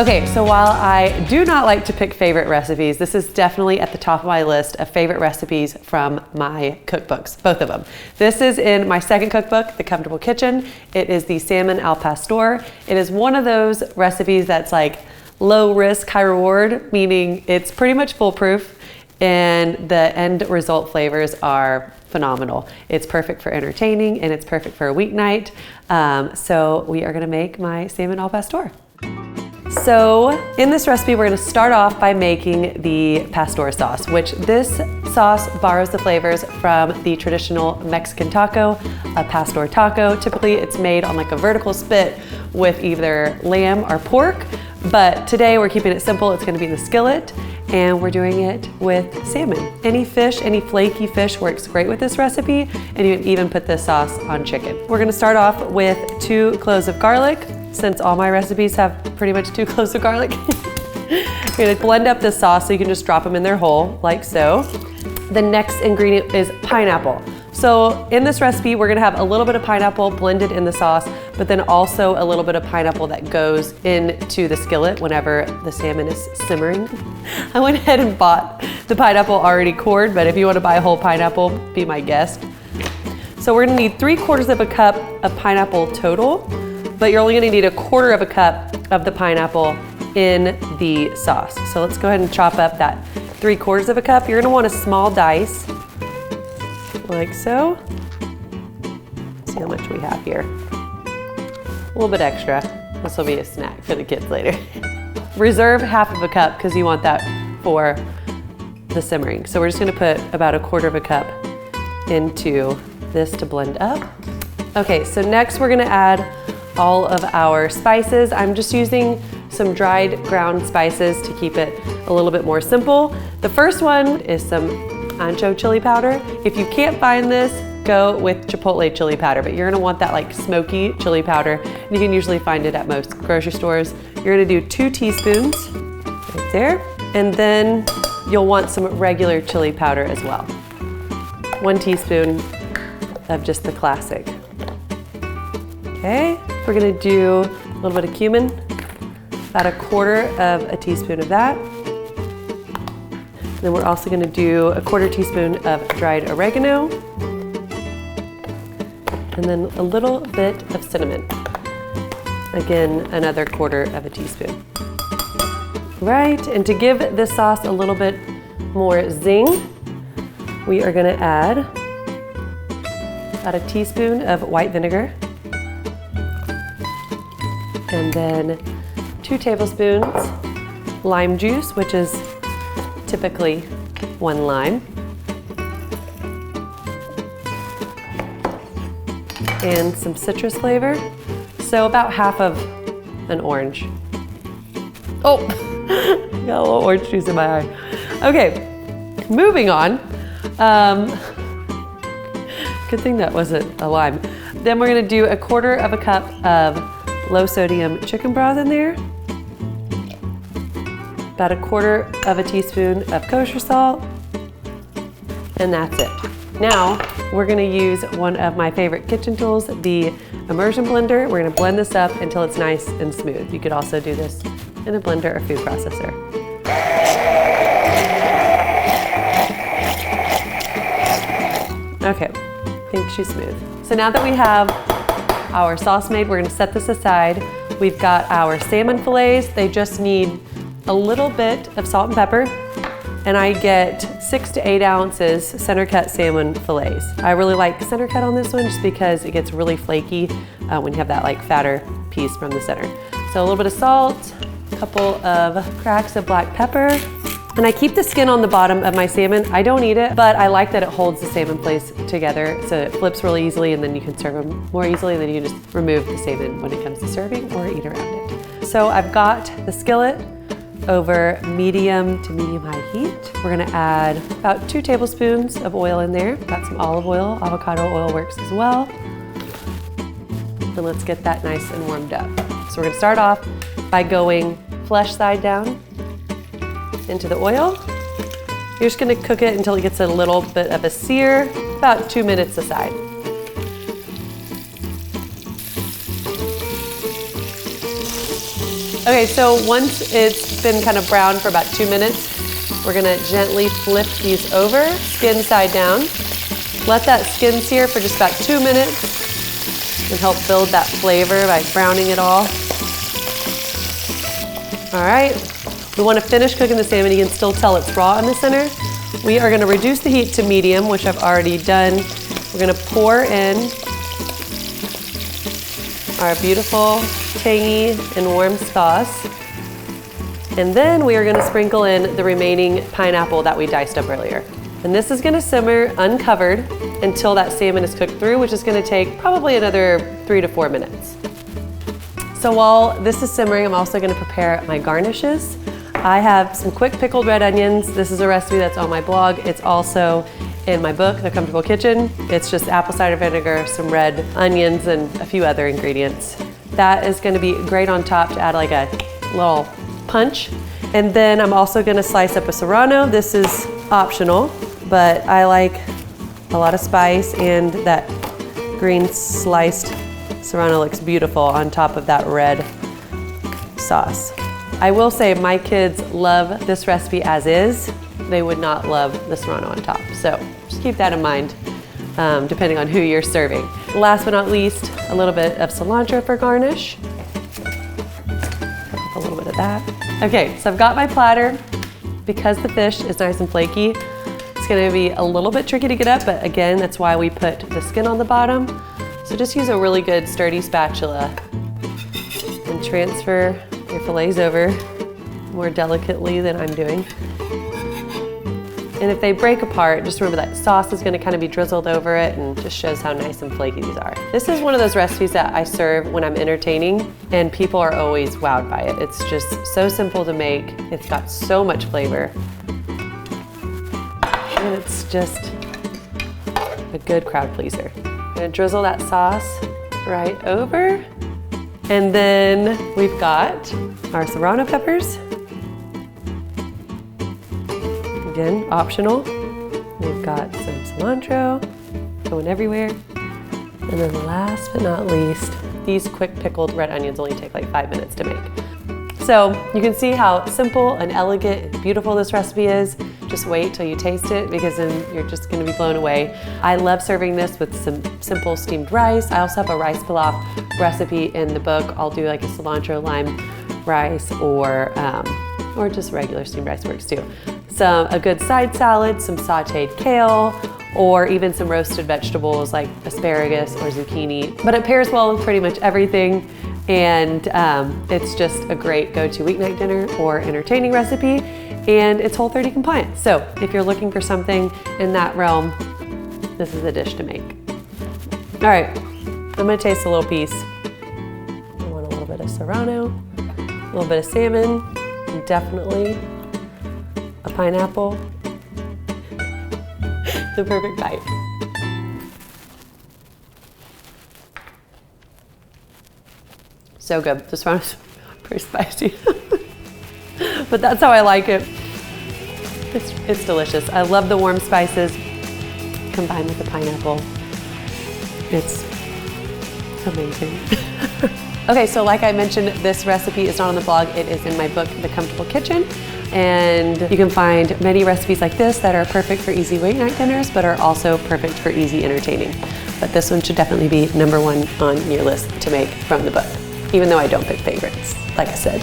Okay, so while I do not like to pick favorite recipes, this is definitely at the top of my list of favorite recipes from my cookbooks, both of them. This is in my second cookbook, The Comfortable Kitchen. It is the Salmon Al Pastor. It is one of those recipes that's like low risk, high reward, meaning it's pretty much foolproof and the end result flavors are phenomenal. It's perfect for entertaining and it's perfect for a weeknight. So we are gonna make my Salmon Al Pastor. So in this recipe, we're gonna start off by making the pastor sauce, which this sauce borrows the flavors from the traditional Mexican taco, a pastor taco. Typically it's made on like a vertical spit with either lamb or pork, but today we're keeping it simple. It's gonna be in the skillet and we're doing it with salmon. Any fish, any flaky fish works great with this recipe, and you can even put this sauce on chicken. We're gonna start off with 2 cloves of garlic. Since all my recipes have pretty much 2 cloves of garlic. You're gonna blend up this sauce so you can just drop them in there whole, like so. The next ingredient is pineapple. So in this recipe, we're gonna have a little bit of pineapple blended in the sauce, but then also a little bit of pineapple that goes into the skillet whenever the salmon is simmering. I went ahead and bought the pineapple already cored, but if you wanna buy a whole pineapple, be my guest. So we're gonna need 3/4 of a cup of pineapple total, but you're only gonna need 1/4 cup of the pineapple in the sauce. So let's go ahead and chop up that 3/4 cup. You're gonna want a small dice, like so. Let's see how much we have here. A little bit extra. This will be a snack for the kids later. Reserve 1/2 cup because you want that for the simmering. So we're just gonna put about 1/4 cup into this to blend up. Okay, so next we're gonna add all of our spices. I'm just using some dried ground spices to keep it a little bit more simple. The first one is some ancho chili powder. If you can't find this, go with chipotle chili powder, but you're gonna want that like smoky chili powder. And you can usually find it at most grocery stores. You're gonna do 2 teaspoons right there. And then you'll want some regular chili powder as well. 1 teaspoon of just the classic. Okay, we're gonna do a little bit of cumin, about 1/4 teaspoon of that. Then we're also gonna do 1/4 teaspoon of dried oregano, and then a little bit of cinnamon. Again, another 1/4 teaspoon. Right, and to give this sauce a little bit more zing, we are gonna add about 1 teaspoon of white vinegar, and then 2 tablespoons lime juice, which is typically 1 lime, and some citrus flavor, so about 1/2 an orange. Oh, got a little orange juice in my eye. Okay, moving on. Good thing that wasn't a lime. Then we're gonna do 1/4 cup of low sodium chicken broth in there, about 1/4 teaspoon of kosher salt, and that's it. Now we're gonna use one of my favorite kitchen tools, the immersion blender. We're gonna blend this up until it's nice and smooth. You could also do this in a blender or food processor. Okay, I think she's smooth. So now that we have our sauce made, we're gonna set this aside. We've got our salmon fillets. They just need a little bit of salt and pepper, and I get 6 to 8 ounces center cut salmon fillets. I really like center cut on this one just because it gets really flaky when you have that like fatter piece from the center. So a little bit of salt, a couple of cracks of black pepper, and I keep the skin on the bottom of my salmon. I don't eat it, but I like that it holds the salmon place together so it flips really easily, and then you can serve them more easily, and then you can just remove the salmon when it comes to serving or eat around it. So I've got the skillet over medium to medium-high heat. We're gonna add about 2 tablespoons of oil in there. Got some olive oil, avocado oil works as well. And let's get that nice and warmed up. So we're gonna start off by going flesh side down into the oil. You're just gonna cook it until it gets a little bit of a sear, about 2 minutes aside. Okay, so once it's been kind of brown for about 2 minutes, we're gonna gently flip these over, skin side down. Let that skin sear for just about 2 minutes and help build that flavor by browning it all. All right, we wanna finish cooking the salmon. You can still tell it's raw in the center. We are gonna reduce the heat to medium, which I've already done. We're gonna pour in our beautiful, tangy and warm sauce. And then we are gonna sprinkle in the remaining pineapple that we diced up earlier. And this is gonna simmer uncovered until that salmon is cooked through, which is gonna take probably another 3 to 4 minutes. So while this is simmering, I'm also gonna prepare my garnishes. I have some quick pickled red onions. This is a recipe that's on my blog. It's also in my book, The Comfortable Kitchen. It's just apple cider vinegar, some red onions, and a few other ingredients. That is gonna be great on top to add like a little punch. And then I'm also gonna slice up a serrano. This is optional, but I like a lot of spice, and that green sliced serrano looks beautiful on top of that red sauce. I will say my kids love this recipe as is. They would not love the serrano on top. So just keep that in mind, depending on who you're serving. Last but not least, a little bit of cilantro for garnish. A little bit of that. Okay, so I've got my platter. Because the fish is nice and flaky, it's gonna be a little bit tricky to get up, but again, that's why we put the skin on the bottom. So just use a really good sturdy spatula and transfer your fillets over more delicately than I'm doing. And if they break apart, just remember that sauce is gonna kind of be drizzled over it and just shows how nice and flaky these are. This is one of those recipes that I serve when I'm entertaining, and people are always wowed by it. It's just so simple to make. It's got so much flavor. And it's just a good crowd pleaser. I'm gonna drizzle that sauce right over. And then we've got our serrano peppers. Again, optional. We've got some cilantro going everywhere. And then last but not least, these quick pickled red onions only take like 5 minutes to make. So you can see how simple and elegant and beautiful this recipe is. Just wait till you taste it, because then you're just gonna be blown away. I love serving this with some simple steamed rice. I also have a rice pilaf recipe in the book. I'll do like a cilantro lime rice, or just regular steamed rice works too. A good side salad, some sauteed kale, or even some roasted vegetables like asparagus or zucchini. But it pairs well with pretty much everything, and it's just a great go-to weeknight dinner or entertaining recipe, and it's Whole30 compliant. So if you're looking for something in that realm, this is a dish to make. All right, I'm gonna taste a little piece. I want a little bit of serrano, a little bit of salmon, and definitely a pineapple. The perfect bite. So good. This one is pretty spicy. But that's how I like it. It's delicious. I love the warm spices combined with the pineapple. It's amazing. Okay, so like I mentioned, this recipe is not on the blog. It is in my book, The Comfortable Kitchen. And you can find many recipes like this that are perfect for easy weeknight dinners, but are also perfect for easy entertaining. But this one should definitely be #1 on your list to make from the book, even though I don't pick favorites, like I said.